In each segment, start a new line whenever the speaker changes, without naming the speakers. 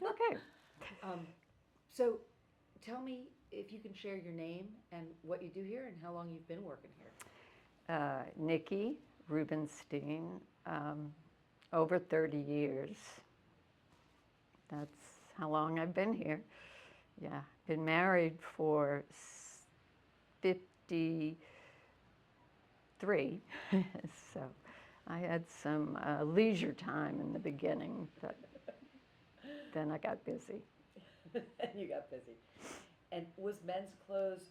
Okay.
Um, so tell me if you can share your name and what you do here and how long you've been working here.
Niki Rubinstein, over 30 years. That's how long I've been here. Yeah, been married for 53. So I had some leisure time in the beginning, but then I got busy.
And you got busy. And was men's clothes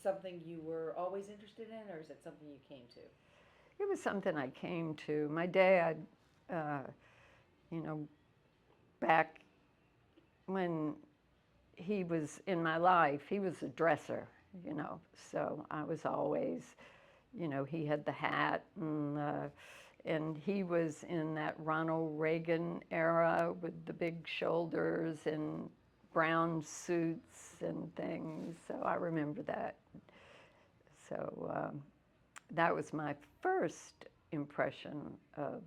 something you were always interested in, or is it something you came to?
It was something I came to. My dad, uh, you know, back when he was in my life, he was a dresser. So I was always, he had the hat and he was in that Ronald Reagan era with the big shoulders and brown suits and things. So I remember that. So that was my first impression of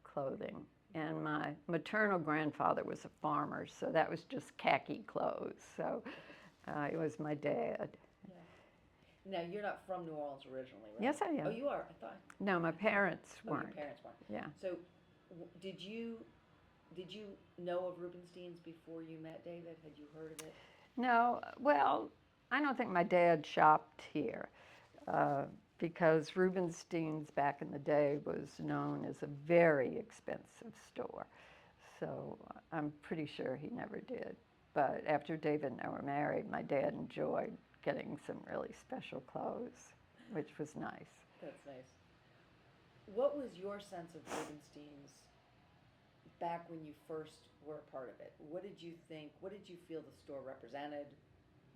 clothing. And my maternal grandfather was a farmer, so that was just khaki clothes. So it was my dad.
Yeah. Now you're not from New Orleans originally, right?
Yes, I
Oh,
am.
you are. I thought.
No, my
I thought.
parents
Oh, your
weren't.
parents weren't.
Yeah.
So, did you know of Rubinstein's before you met David? Had you heard of it?
No, well, I don't think my dad shopped here uh, because Rubenstein's back in the day was known as a very expensive store. So I'm pretty sure he never did. But after David and I were married, my dad enjoyed getting some really special clothes, which was nice.
That's nice. What was your sense of Rubinstein's back when you first were a part of it? What did you think? What did you feel the store represented?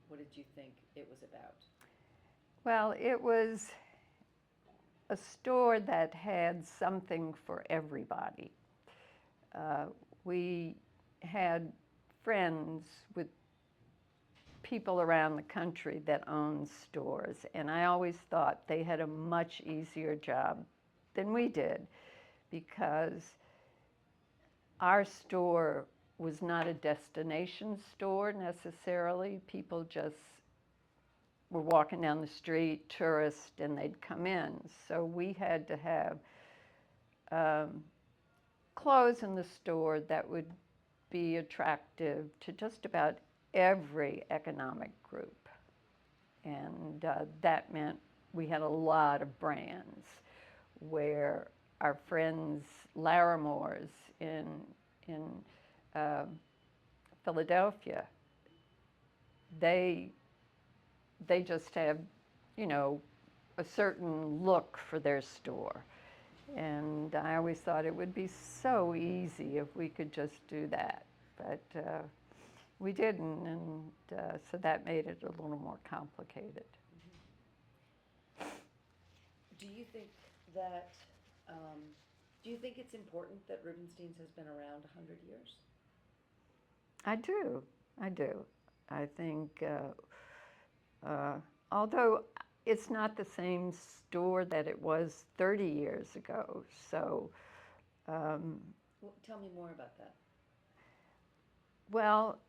What did you think it was about?
Well, it was a store that had something for everybody. Uh, we had friends with people around the country that owned stores, and I always thought they had a much easier job than we did because our store was not a destination store necessarily. People just were walking down the street, tourists, and they'd come in. So we had to have um, clothes in the store that would be attractive to just about every economic group. And that meant we had a lot of brands where our friends Larimores in uh, Philadelphia, they they just have, you know, a certain look for their store. And I always thought it would be so easy if we could just do that. But we didn't, and so that made it a little more complicated.
Mm-hmm. Do you think that? Um, do you think it's important that Rubinstein's has been around 100 years?
I do. I do. I think, although it's not the same store that it was 30 years ago, so, um,
Well, tell me more about that.
well,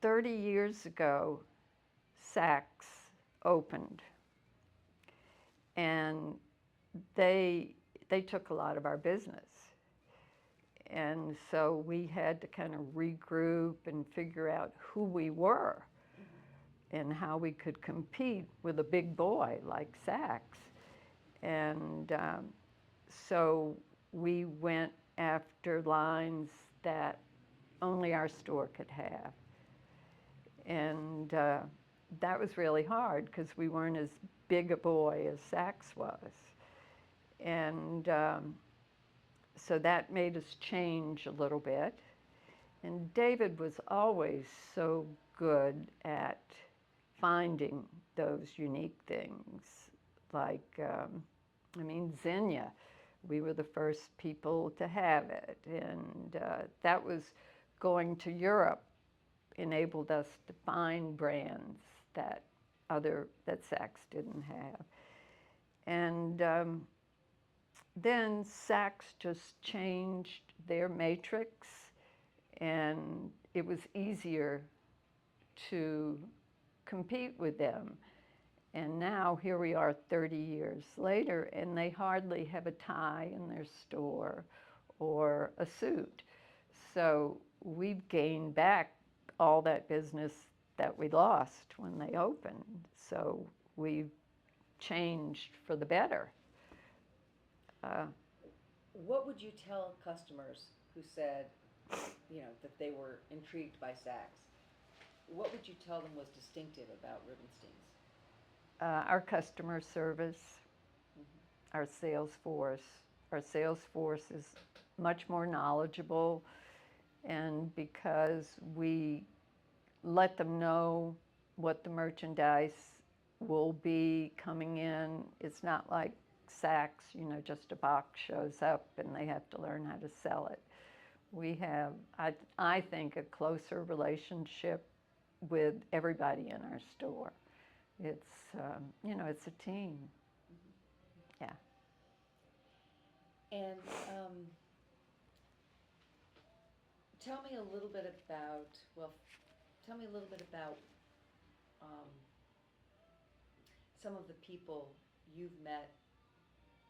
30 years ago, Saks opened, and they they took a lot of our business. And so we had to kind of regroup and figure out who we were
Mm-hmm.
and how we could compete with a big boy like Saks. And so we went after lines that only our store could have. And that was really hard because we weren't as big a boy as Saks was. And so that made us change a little bit. And David was always so good at finding those unique things. Like, Zinnia, we were the first people to have it. And that was going to Europe enabled us to find brands that Saks didn't have. And then Saks just changed their matrix, and it was easier to compete with them. And now here we are 30 years later, and they hardly have a tie in their store or a suit. So we've gained back all that business that we lost when they opened. So we've changed for the better. Uh,
What would you tell customers who said, that they were intrigued by Saks? What would you tell them was distinctive about Rubinstein's?
our customer service, our sales force. Our sales force is much more knowledgeable, and because we let them know what the merchandise will be coming in, it's not like Saks, just a box shows up and they have to learn how to sell it. We have, I think, a closer relationship with everybody in our store. It's a team. Yeah.
And tell me a little bit about, um, some of the people you've met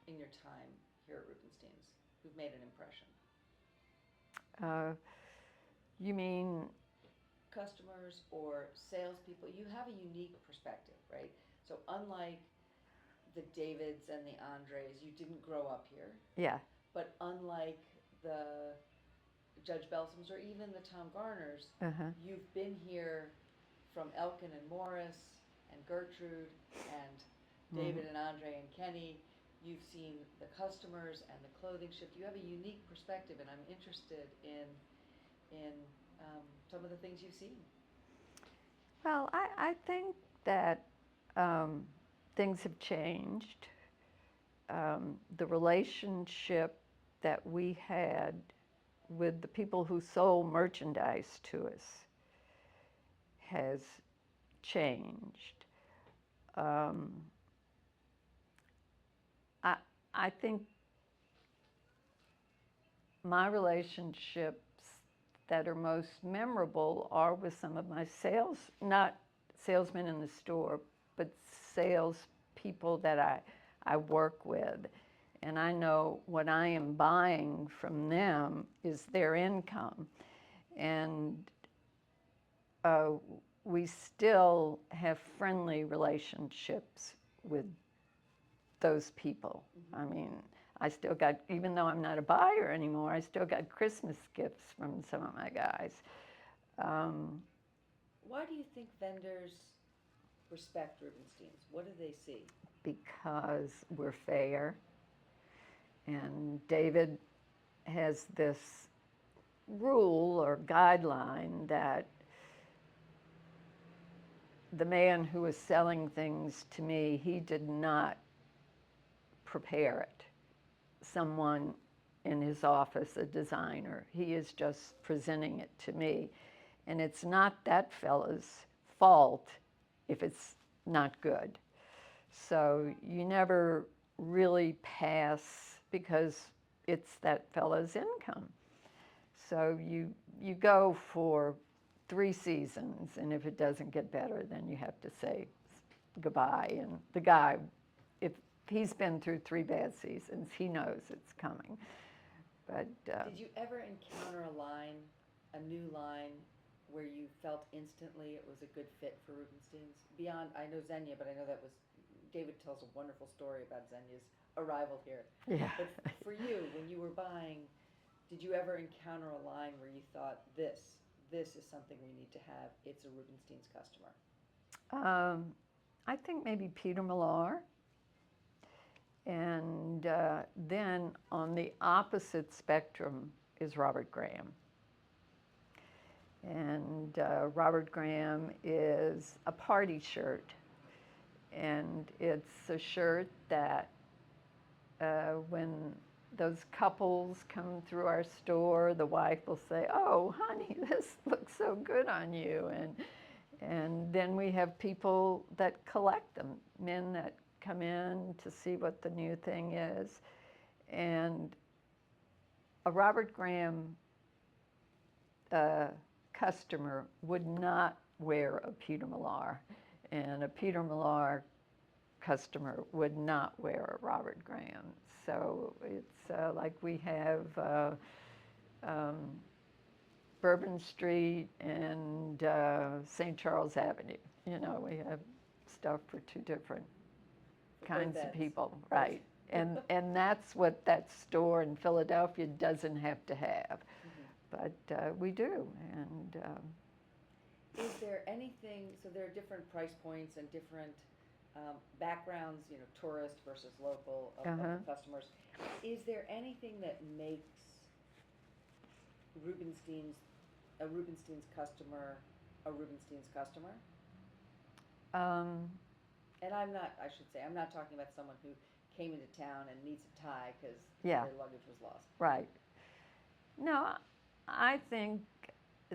in your time here at Rubinstein's who've made an impression.
Uh, you mean,
Customers or salespeople, you have a unique perspective, right? So unlike the Davids and the Andres, you didn't grow up here.
yeah.
But unlike the Judge Belsums or even the Tom Garners,
Uh-huh.
you've been here from Elkin and Morris and Gertrude and David and Andre and Kenny. You've seen the customers and the clothing shift. You have a unique perspective, and I'm interested in some of the things you've seen.
Well, I think that um, things have changed. The relationship that we had with the people who sold merchandise to us has changed. Um, I, I think my relationships that are most memorable are with some of my not salesmen in the store, but sales people that I work with. And I know what I am buying from them is their income. And uh, we still have friendly relationships with those people. I mean, I still got, even though I'm not a buyer anymore, I still got Christmas gifts from some of my guys.
Why do you think vendors respect Rubinstein's? What do they see?
Because we're fair. And David has this rule or guideline that the man who was selling things to me, he did not prepare it. Someone in his office, a designer, he is just presenting it to me. And it's not that fella's fault if it's not good. So you never really pass because it's that fella's income. So you go for 3 seasons, and if it doesn't get better, then you have to say goodbye. And the guy, if he's been through 3 bad seasons, he knows it's coming. But
Did you ever encounter a new line, where you felt instantly it was a good fit for Rubinstein's? Beyond, I know Xenia, but I know that was, David tells a wonderful story about Xenia's arrival here.
yeah.
But for you, when you were buying, did you ever encounter a line where you thought, this is something we need to have, it's a Rubinstein's customer?
I think maybe Peter Millar. And then on the opposite spectrum is Robert Graham. And Robert Graham is a party shirt. And it's a shirt that when those couples come through our store, the wife will say, "Oh, honey, this looks so good on you." And then we have people that collect them, men that come in to see what the new thing is. And a Robert Graham customer would not wear a Peter Millar, and a Peter Millar customer would not wear a Robert Graham. So it's like we have um, Bourbon Street and St. Charles Avenue. You know, we have stuff for two different kinds of
ends.
people, right? And that's what that store in Philadelphia doesn't have to have, but we do. And
Is there anything, so there are different price points and different backgrounds, you know, tourist versus local of the customers. Is there anything that makes a Rubinstein's customer a Rubinstein's customer? And I'm not talking about someone who came into town and needs a tie because
Yeah.
their luggage was lost.
Right. No, I think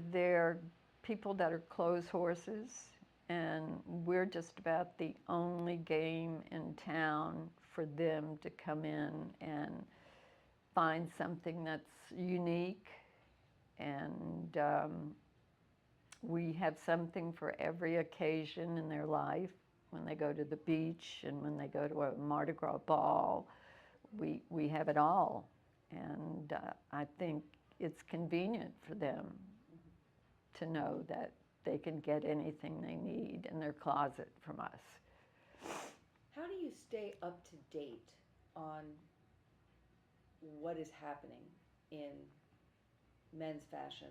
they're people that are clothes horses, and we're just about the only game in town for them to come in and find something that's unique. And we have something for every occasion in their life. When they go to the beach and when they go to a Mardi Gras ball, we have it all. And I think it's convenient for them to know that they can get anything they need in their closet from us.
How do you stay up to date on what is happening in men's fashion,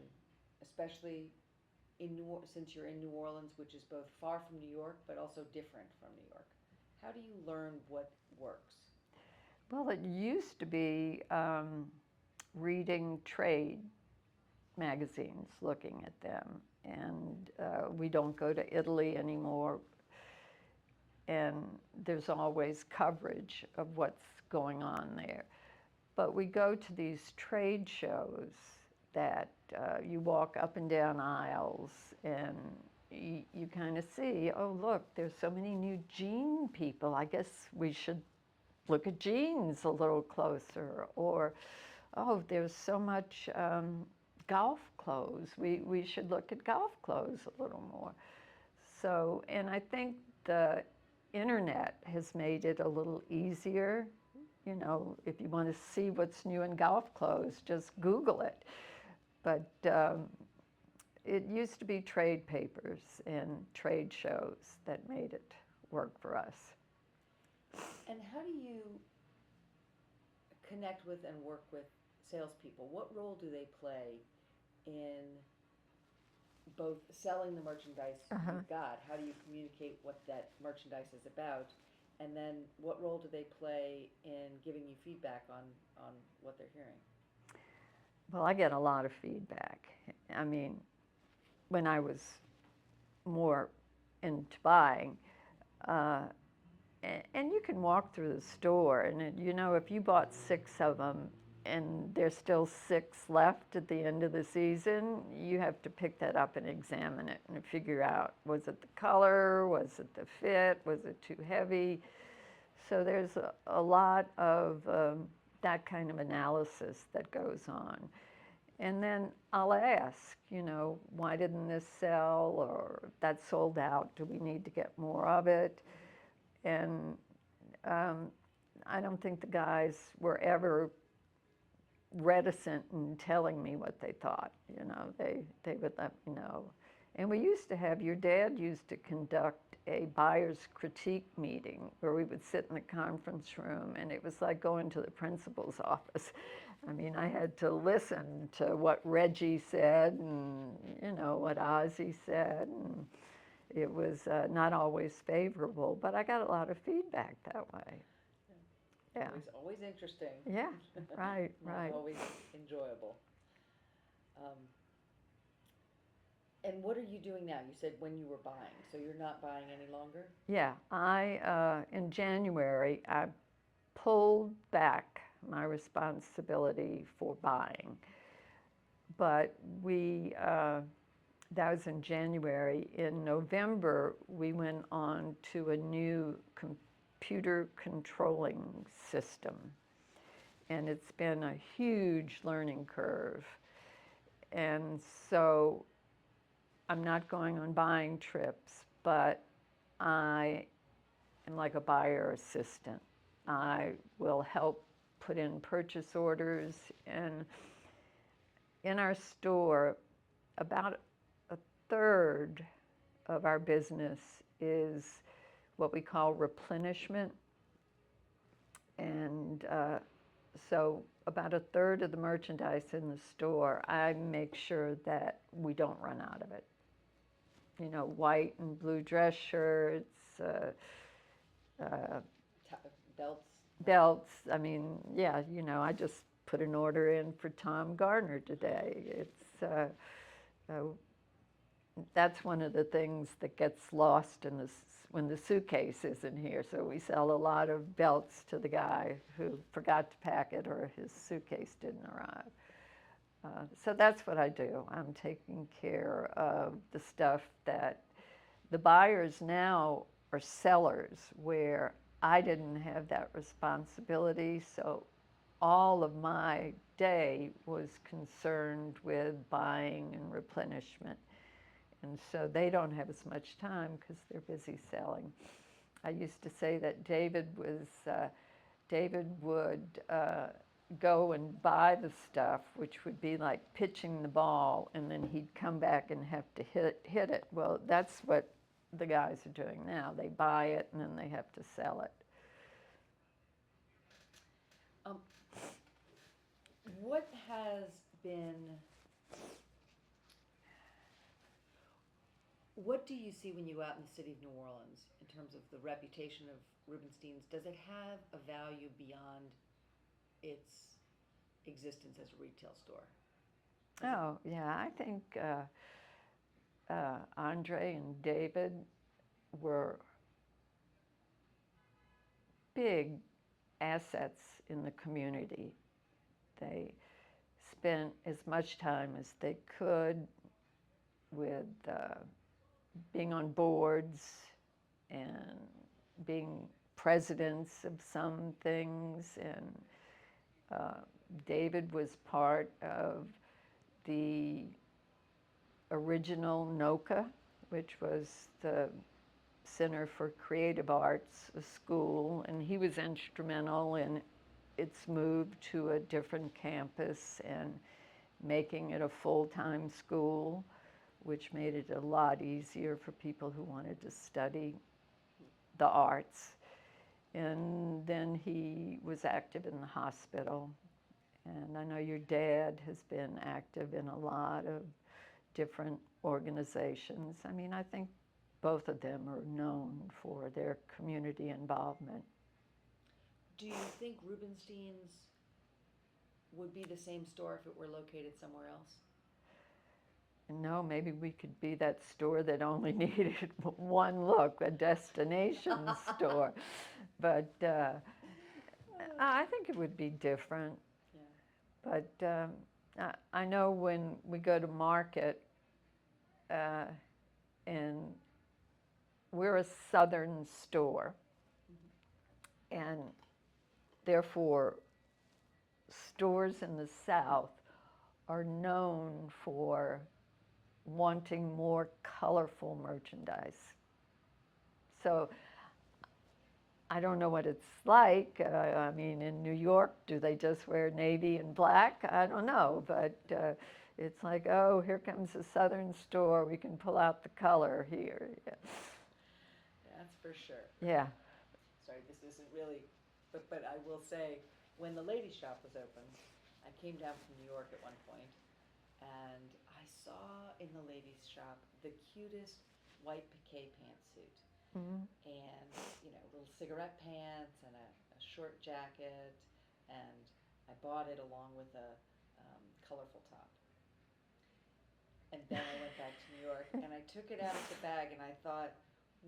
especially since you're in New Orleans, which is both far from New York but also different from New York? How do you learn what works?
Well, it used to be reading trade magazines, looking at them, and we don't go to Italy anymore, and there's always coverage of what's going on there. But we go to these trade shows that you walk up and down aisles, and you kind of see, oh, look, there's so many new jean people. I guess we should look at jeans a little closer. Or, oh, there's so much golf clothes. We should look at golf clothes a little more. So, and I think the internet has made it a little easier. You know, if you want to see what's new in golf clothes, just Google it. But it used to be trade papers and trade shows that made it work for us.
And how do you connect with and work with salespeople? What role do they play in both selling the merchandise you've got? How do you communicate what that merchandise is about? And then what role do they play in giving you feedback on what they're hearing?
Well, I get a lot of feedback. I mean, when I was more into buying, and you can walk through the store, and you know, if you bought 6 of them and there's still 6 left at the end of the season, you have to pick that up and examine it and figure out, was it the color, was it the fit, was it too heavy? So there's a lot of that kind of analysis that goes on. And then I'll ask, you know, why didn't this sell, or that sold out, do we need to get more of it? And I don't think the guys were ever reticent in telling me what they thought. You know, they would let me know. And we used to have, your dad used to conduct a buyer's critique meeting where we would sit in the conference room, and it was like going to the principal's office. I mean, I had to listen to what Reggie said and, you know, what Ozzie said, and it was not always favorable, but I got a lot of feedback that way. Yeah.
Always interesting.
Yeah, right, right.
Not always enjoyable. And what are you doing now? You said when you were buying, so you're not buying any longer?
Yeah, in January, I pulled back my responsibility for buying. But that was in January. In November, we went on to a new computer controlling system. and it's been a huge learning curve. And so I'm not going on buying trips, but I am like a buyer assistant. I will help put in purchase orders, and in our store, about a third of our business is what we call replenishment. And so about a third of the merchandise in the store, I make sure that we don't run out of it. You know, white and blue dress shirts, uh,
Belts.
belts. I mean, yeah, you know, I just put an order in for Tom Gardner today. Uh, that's one of the things that gets lost in when the suitcase isn't here. So we sell a lot of belts to the guy who forgot to pack it or his suitcase didn't arrive. So that's what I do. I'm taking care of the stuff that the buyers now are sellers, where I didn't have that responsibility. So all of my day was concerned with buying and replenishment. And so they don't have as much time because they're busy selling. I used to say that David would go and buy the stuff, which would be like pitching the ball, and then he'd come back and have to hit it. Well, that's what the guys are doing now. They buy it and then they have to sell it.
Um, what has been, what do you see when you go out in the city of New Orleans in terms of the reputation of Rubinstein's? Does it have a value beyond its existence as a retail store?
Oh, yeah, I think Andre and David were big assets in the community. They spent as much time as they could with being on boards and being presidents of some things. And David was part of the original NOCA, which was the Center for Creative Arts, a school, and he was instrumental in its move to a different campus and making it a full-time school, which made it a lot easier for people who wanted to study the arts. And then he was active in the hospital. And I know your dad has been active in a lot of different organizations. I mean, I think both of them are known for their community involvement.
Do you think Rubinstein's would be the same store if it were located somewhere else?
No, maybe we could be that store that only needed one look, a destination store. But I think it would be different.
Yeah.
But I know when we go to market, and we're a southern store, and therefore stores in the South are known for wanting more colorful merchandise. So I don't know what it's like. I mean, in New York, do they just wear navy and black? I don't know, but it's like, oh, here comes a southern store. We can pull out the color here. Yeah.
That's for sure.
Yeah.
Sorry, this isn't really, but I will say, when the ladies' shop was open, I came down from New York at one point, and I saw in the ladies' shop the cutest white piqué pantsuit.
Mm-hmm.
And, you know, little cigarette pants and a short jacket, and I bought it along with a colorful top. And then I went back to New York and I took it out of the bag and I thought,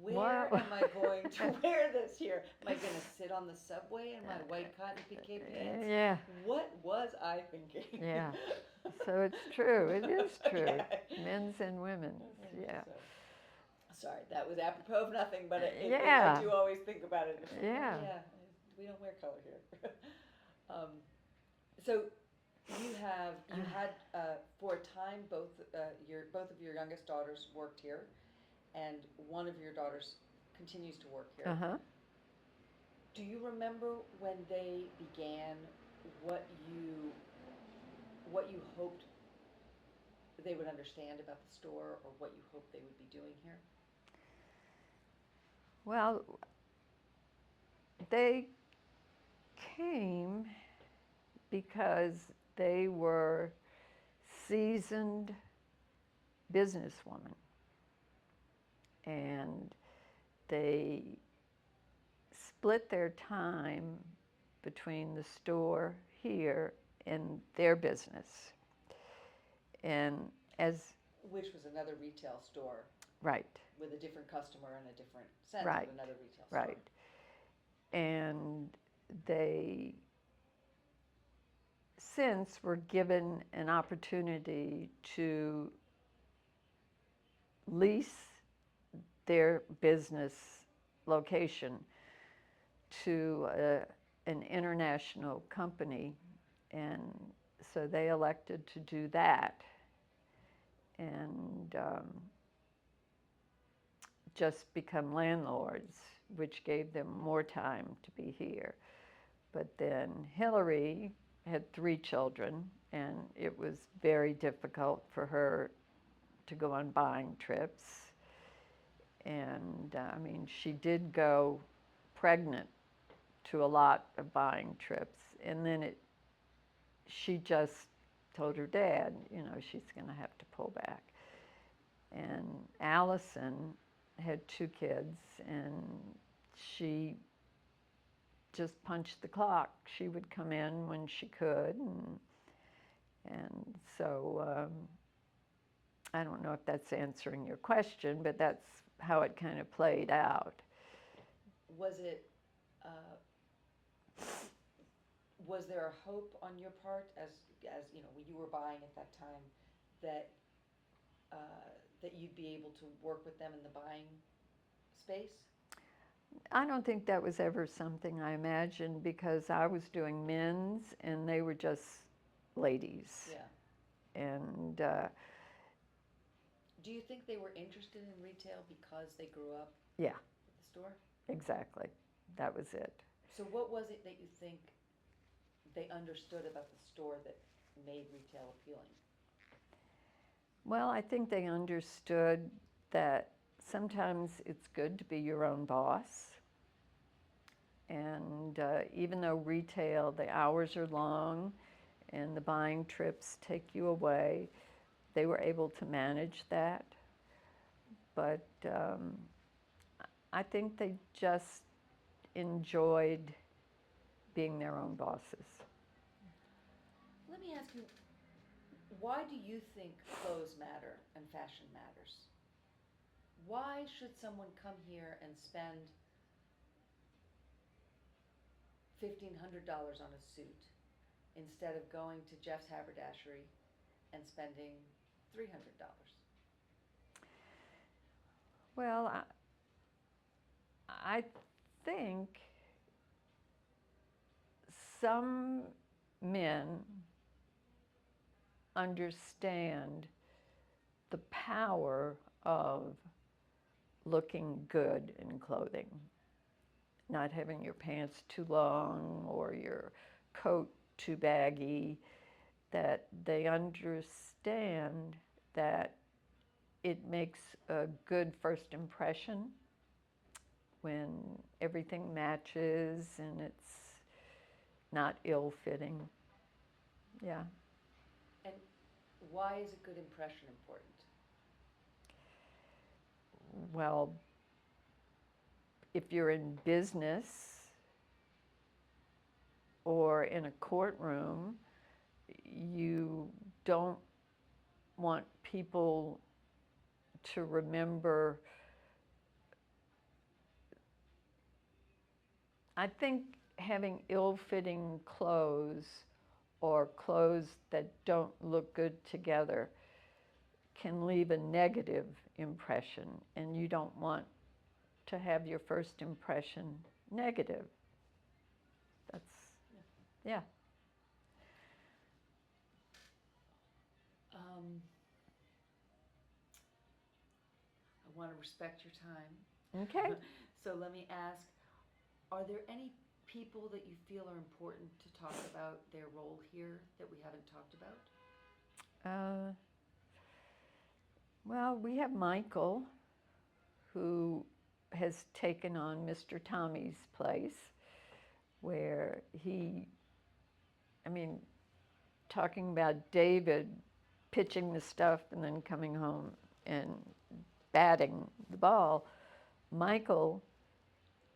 where
Wow.
am I going to wear this here? Am I going to sit on the subway in my white cotton piqué pants?
Yeah.
What was I thinking?
Yeah. So it's true. It is true.
Yeah.
Men's and women's. Yeah.
So, sorry, that was apropos of nothing, but
Yeah.
I do always think about it.
Yeah.
Yeah, we don't wear color here. So you had for a time both of your youngest daughters worked here, and one of your daughters continues to work here.
Uh-huh.
Do you remember when they began what you what you hoped they would understand about the store, or what you hoped they would be doing here?
Well, they came because they were seasoned businesswomen, and they split their time between the store here and their business. And as
Which was another retail store
right,
with a different customer and a different sense,
right,
but another retail store.
right. And they since were given an opportunity to lease their business location to an international company, and so they elected to do that, and just become landlords, which gave them more time to be here. But then Hillary had 3 children, and it was very difficult for her to go on buying trips. And I mean, she did go pregnant to a lot of buying trips. And then she just told her dad, she's going to have to pull back. And Allison had 2 kids, and she just punched the clock. She would come in when she could, and so I don't know if that's answering your question, but that's how it kind of played out.
Was it uh, was there a hope on your part, as you know, when you were buying at that time, that that you'd be able to work with them in the buying space?
I don't think that was ever something I imagined, because I was doing men's and they were just ladies.
Yeah.
And
Do you think they were interested in retail because they grew up
yeah,
at the store?
exactly. That was it.
So what was it that you think they understood about the store that made retail appealing?
Well, I think they understood that sometimes it's good to be your own boss. And even though retail, the hours are long and the buying trips take you away, they were able to manage that. But I think they just enjoyed being their own bosses.
Let me ask you, why do you think clothes matter and fashion matters? Why should someone come here and spend $1,500 on a suit instead of going to Jeff's haberdashery and spending $300?
Well, I think some men understand the power of looking good in clothing, not having your pants too long or your coat too baggy, that they understand that it makes a good first impression when everything matches and it's not ill-fitting. Yeah.
And why is a good impression important?
Well, if you're in business or in a courtroom, you don't want people to remember. I think having ill-fitting clothes or clothes that don't look good together can leave a negative impression, and you don't want to have your first impression negative. That's, yeah.
want to respect your time.
Okay.
So let me ask, are there any people that you feel are important to talk about their role here that we haven't talked about?
Uh, well, we have Michael, who has taken on Mr. Tommy's place, where he, I mean, talking about David pitching the stuff and then coming home and batting the ball, Michael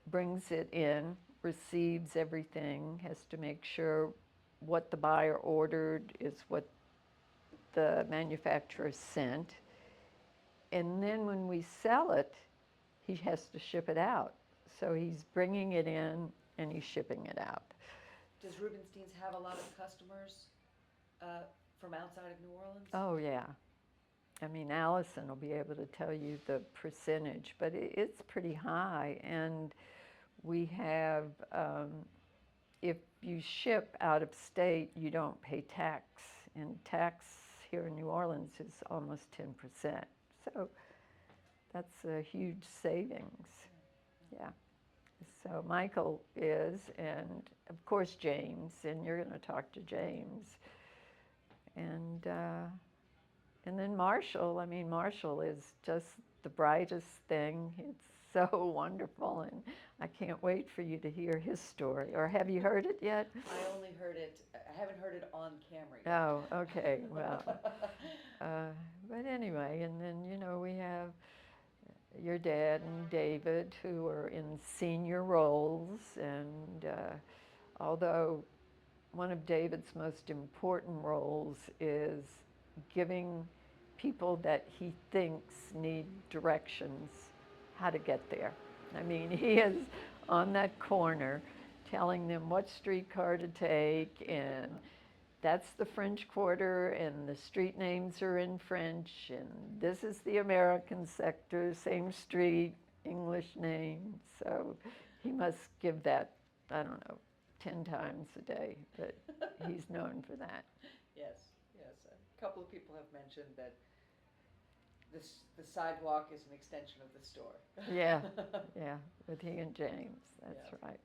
brings it in, receives everything, has to make sure what the buyer ordered is what the manufacturer sent. And then when we sell it, he has to ship it out. So he's bringing it in and he's shipping it out.
Does Rubinstein's have a lot of customers uh, from outside of New Orleans?
Oh, yeah. I mean, Allison will be able to tell you the percentage, but it's pretty high. And we have, if you ship out of state, you don't pay tax. And tax here in New Orleans is almost 10%. So that's a huge savings. Yeah. So Michael is, and of course James, and you're going to talk to James. And then Marshall, I mean, Marshall is just the brightest thing. It's so wonderful, and I can't wait for you to hear his story. Or have you heard it yet?
I only heard it, I haven't heard it on camera yet.
Oh, okay, well, but anyway, and then, we have your dad and David, who are in senior roles, and although one of David's most important roles is giving people that he thinks need directions how to get there. I mean, he is on that corner telling them what streetcar to take, and that's the French Quarter, and the street names are in French, and this is the American sector, same street, English name. So he must give that, I don't know, 10 times a day, but he's known for that.
Yes, yes. A couple of people have mentioned that the sidewalk is an extension of the store.
Yeah, yeah, with he and James, that's
Yeah.
right.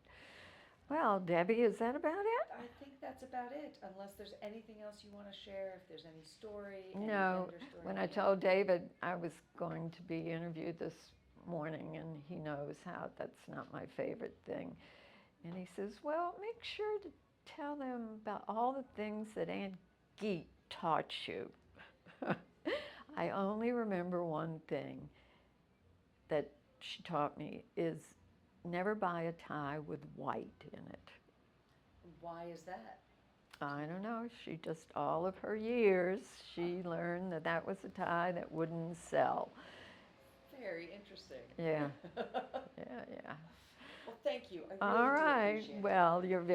Well, Debbie, is that about it?
I think that's about it, unless there's anything else you want to share, if there's any story, any
No,
vendor story.
when I told David I was going to be interviewed this morning, and he knows how that's not my favorite thing, and he says, well, make sure to tell them about all the things that Aunt Geet taught you. I only remember one thing that she taught me is never buy a tie with white in it.
Why is that?
I don't know. She just, all of her years, she learned that that was a tie that wouldn't sell.
Very interesting.
Yeah, yeah, yeah.
Well, thank you. I really
All
do
right.
appreciate it.
Well, you're very